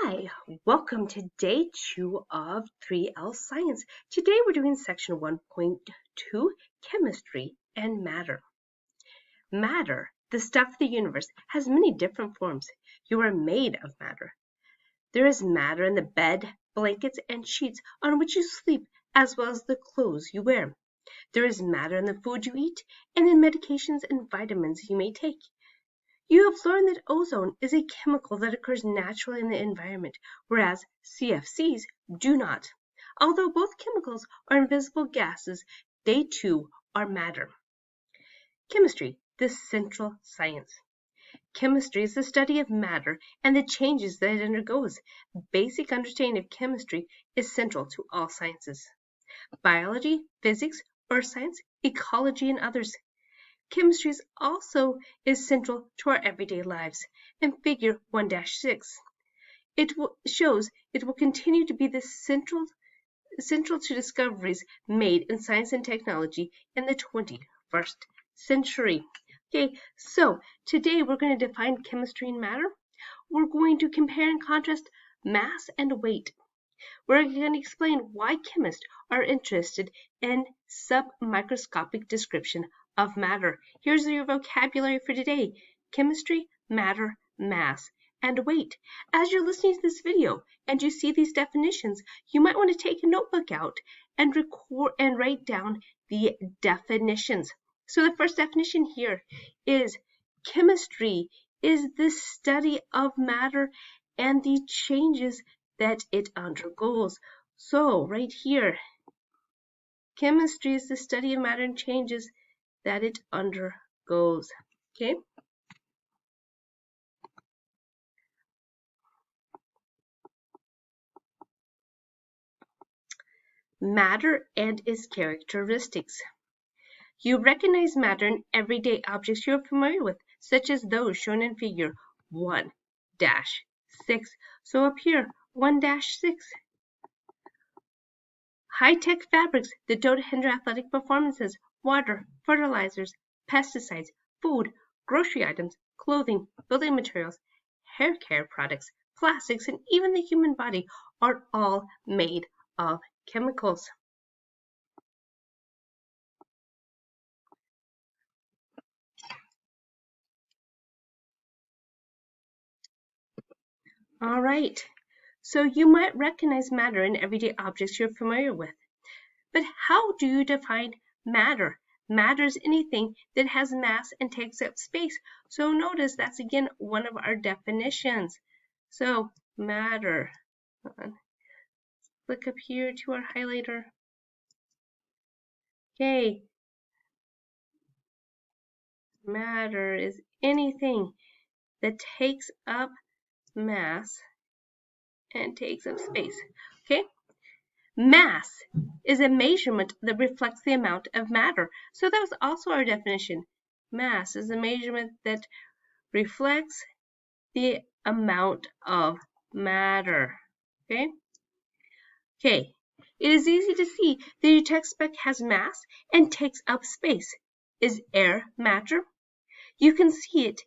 Hi, welcome to day 2 of 3L Science. Today we're doing section 1.2, Chemistry and Matter. Matter, the stuff of the universe, has many different forms. You are made of matter. There is matter in the bed, blankets, and sheets on which you sleep, as well as the clothes you wear. There is matter in the food you eat and in medications and vitamins you may take. You have learned that ozone is a chemical that occurs naturally in the environment, whereas CFCs do not. Although both chemicals are invisible gases, they too are matter. Chemistry, the central science. Chemistry is the study of matter and the changes that it undergoes. Basic understanding of chemistry is central to all sciences. Biology, physics, earth science, ecology, and others. Chemistry also is central to our everyday lives. In figure 1-6, it shows it will continue to be the central to discoveries made in science and technology in the 21st century. Okay, so today we're going to define chemistry and matter. We're going to compare and contrast mass and weight. We're going to explain why chemists are interested in submicroscopic description of matter. Here's your vocabulary for today: chemistry, matter, mass, and weight. As you're listening to this video and you see these definitions, you might want to take a notebook out and record and write down the definitions. So the first definition here is chemistry is the study of matter and the changes that it undergoes. So right here, chemistry is the study of matter and changes that it undergoes. Okay. Matter and its characteristics. You recognize matter in everyday objects you are familiar with, such as those shown in figure 1-6. So up here, 1-6. High-tech fabrics that don't hinder athletic performances, water, fertilizers, pesticides, food, grocery items, clothing, building materials, hair care products, plastics, and even the human body are all made of chemicals. All right, so you might recognize matter in everyday objects you're familiar with. But how do you define matter? Matter is anything that has mass and takes up space. So notice that's again one of our definitions. So matter. Click up here to our highlighter. Okay. Matter is anything that takes up mass and takes up space. Okay. Mass is a measurement that reflects the amount of matter. So that was also our definition. Mass is a measurement that reflects the amount of matter. Okay? Okay. It is easy to see that your textbook has mass and takes up space. Is air matter? You can see it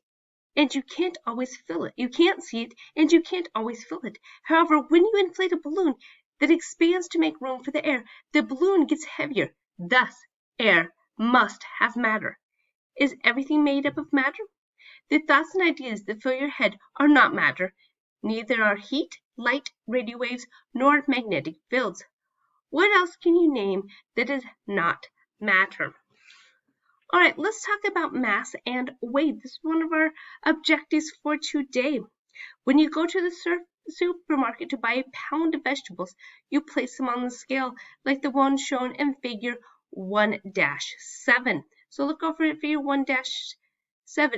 and you can't always fill it. You can't see it and you can't always fill it. However, when you inflate a balloon that expands to make room for the air, the balloon gets heavier. Thus, air must have matter. Is everything made up of matter? The thoughts and ideas that fill your head are not matter. Neither are heat, light, radio waves, nor magnetic fields. What else can you name that is not matter? All right, let's talk about mass and weight. This is one of our objectives for today. When you go to the supermarket to buy a pound of vegetables, you place them on the scale like the one shown in figure 1-7. So look over at figure 1-7.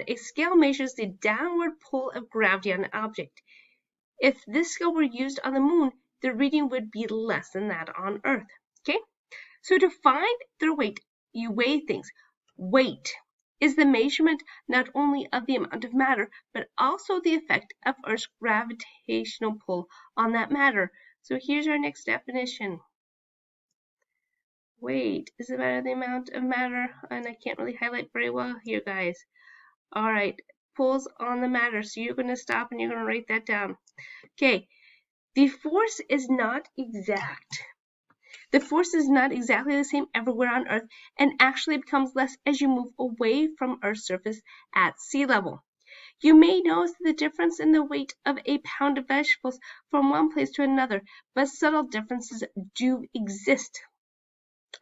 A scale measures the downward pull of gravity on an object. If this scale were used on the moon, the reading would be less than that on Earth. Okay? So to find their weight, you weigh things. Weight is the measurement not only of the amount of matter, but also the effect of Earth's gravitational pull on that matter. So here's our next definition. Weight is about the amount of matter, and I can't really highlight very well here, guys. All right, pulls on the matter. So you're going to stop and you're going to write that down. Okay, The force is not exact. The force is not exactly the same everywhere on Earth and actually becomes less as you move away from Earth's surface at sea level. You may notice the difference in the weight of a pound of vegetables from one place to another, but subtle differences do exist.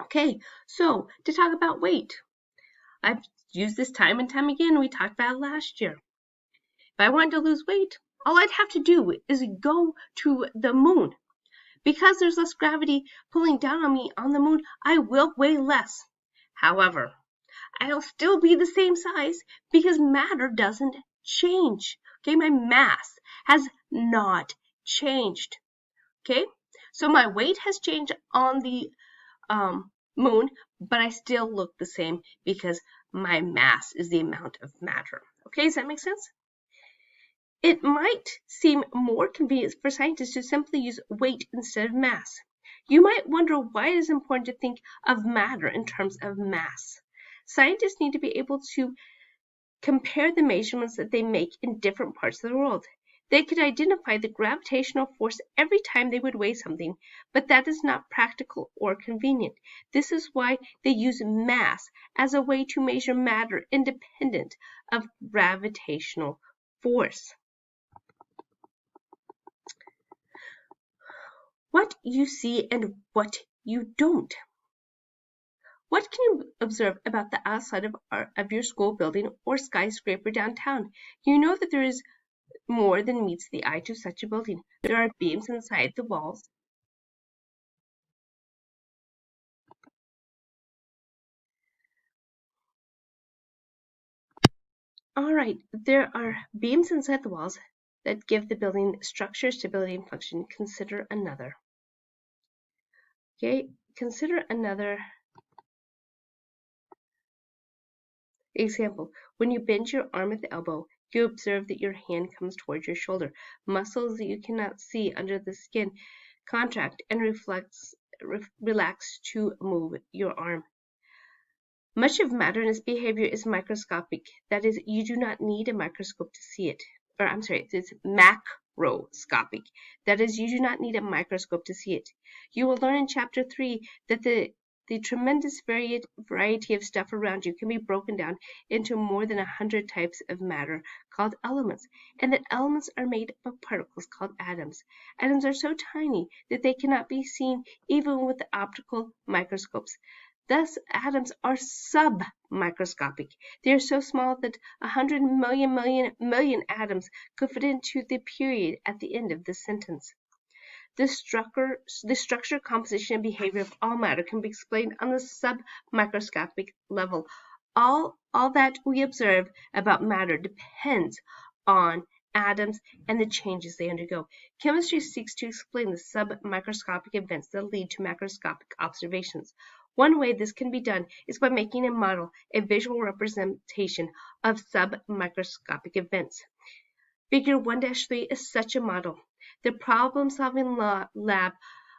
Okay, so to talk about weight, I've used this time and time again. We talked about it last year. If I wanted to lose weight, all I'd have to do is go to the moon. Because there's less gravity pulling down on me on the moon, I will weigh less. However, I'll still be the same size because matter doesn't change. Okay, my mass has not changed. Okay, so my weight has changed on the moon, but I still look the same because my mass is the amount of matter. Okay, does that make sense? It might seem more convenient for scientists to simply use weight instead of mass. You might wonder why it is important to think of matter in terms of mass. Scientists need to be able to compare the measurements that they make in different parts of the world. They could identify the gravitational force every time they would weigh something, but that is not practical or convenient. This is why they use mass as a way to measure matter independent of gravitational force. What you see and what you don't. What can you observe about the outside of your school building or skyscraper downtown? You know that there is more than meets the eye to such a building. There are beams inside the walls. All right, there are beams inside the walls that give the building structure, stability, and function. Consider another. Okay, consider another example. When you bend your arm at the elbow, you observe that your hand comes towards your shoulder. Muscles that you cannot see under the skin contract and relax to move your arm. Much of matter and its behavior is microscopic. That is, you do not need a microscope to see it. Or I'm sorry, it's macroscopic. That is, you do not need a microscope to see it. You will learn in chapter 3 that the tremendous variety of stuff around you can be broken down into more than 100 types of matter called elements, and that elements are made up of particles called atoms. Atoms are so tiny that they cannot be seen even with the optical microscopes. Thus, atoms are submicroscopic. They are so small that 100 million atoms could fit into the period at the end of this sentence. The structure, composition, and behavior of all matter can be explained on the submicroscopic level. All that we observe about matter depends on atoms and the changes they undergo. Chemistry seeks to explain the submicroscopic events that lead to macroscopic observations. One way this can be done is by making a model, a visual representation of submicroscopic events. Figure 1-3 is such a model. The problem-solving lab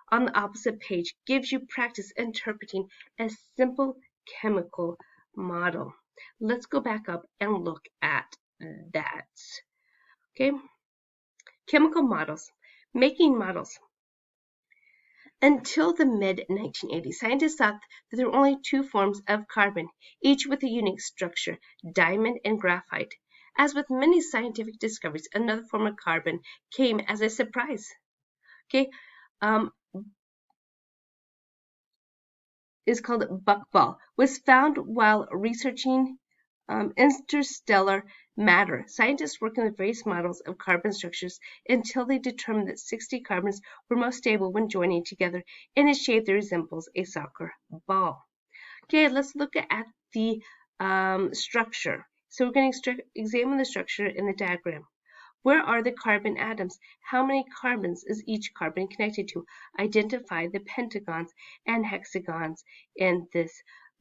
on the opposite page gives you practice interpreting a simple chemical model. Let's go back up and look at that. Okay, chemical models. Making models. Until the mid-1980s, scientists thought that there were only two forms of carbon, each with a unique structure, diamond and graphite. As with many scientific discoveries, another form of carbon came as a surprise. Okay, is called buckball, was found while researching interstellar matter. Scientists worked on the various models of carbon structures until they determined that 60 carbons were most stable when joining together in a shape that resembles a soccer ball. Okay, let's look at the structure. So we're going to examine the structure in the diagram. Where are the carbon atoms? How many carbons is each carbon connected to? Identify the pentagons and hexagons in this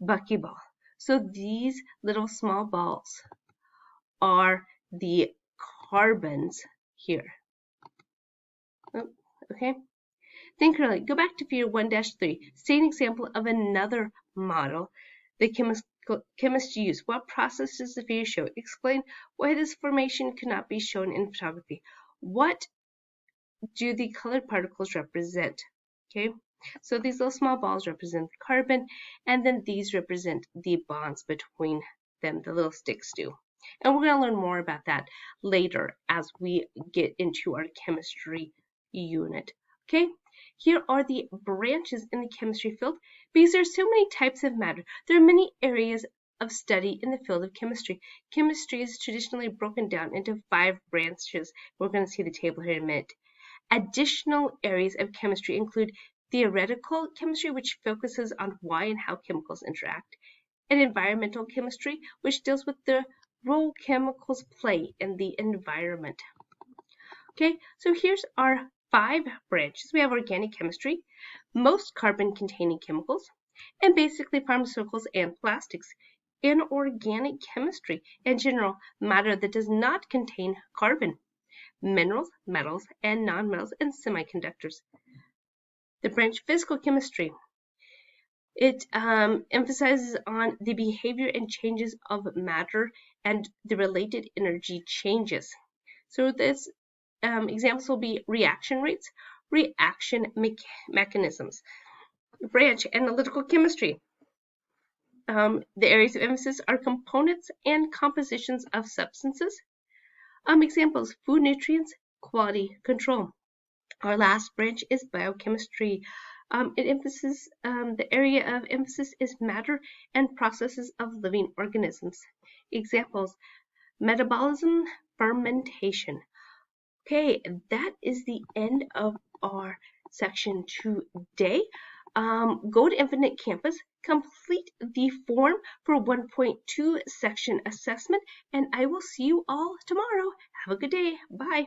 buckyball. So these little small balls are the carbons here. Okay? Think early. Go back to figure 1-3. See an example of another model the chemists use. What process does the figure show? Explain why this formation cannot be shown in photography. What do the colored particles represent? Okay, so these little small balls represent the carbon, and then these represent the bonds between them, the little sticks do. And we're going to learn more about that later as we get into our chemistry unit. Okay, here are the branches in the chemistry field because there's so many types of matter. There are many areas of study in the field of chemistry. Chemistry is traditionally broken down into 5 branches. We're going to see the table here in a minute. Additional areas of chemistry include theoretical chemistry, which focuses on why and how chemicals interact, and environmental chemistry, which deals with the role chemicals play in the environment. Okay, so here's our 5 branches. We have organic chemistry, most carbon-containing chemicals, and basically pharmaceuticals and plastics. Inorganic chemistry, in general, matter that does not contain carbon, minerals, metals, and nonmetals, and semiconductors. The branch physical chemistry. It emphasizes on the behavior and changes of matter and the related energy changes. So this examples will be reaction rates, reaction mechanisms. Branch analytical chemistry. The areas of emphasis are components and compositions of substances. Examples, food nutrients, quality control. Our last branch is biochemistry. The area of emphasis is matter and processes of living organisms. Examples, metabolism, fermentation. Okay, that is the end of our section today. Go to Infinite Campus, complete the form for 1.2 section assessment, and I will see you all tomorrow. Have a good day. Bye.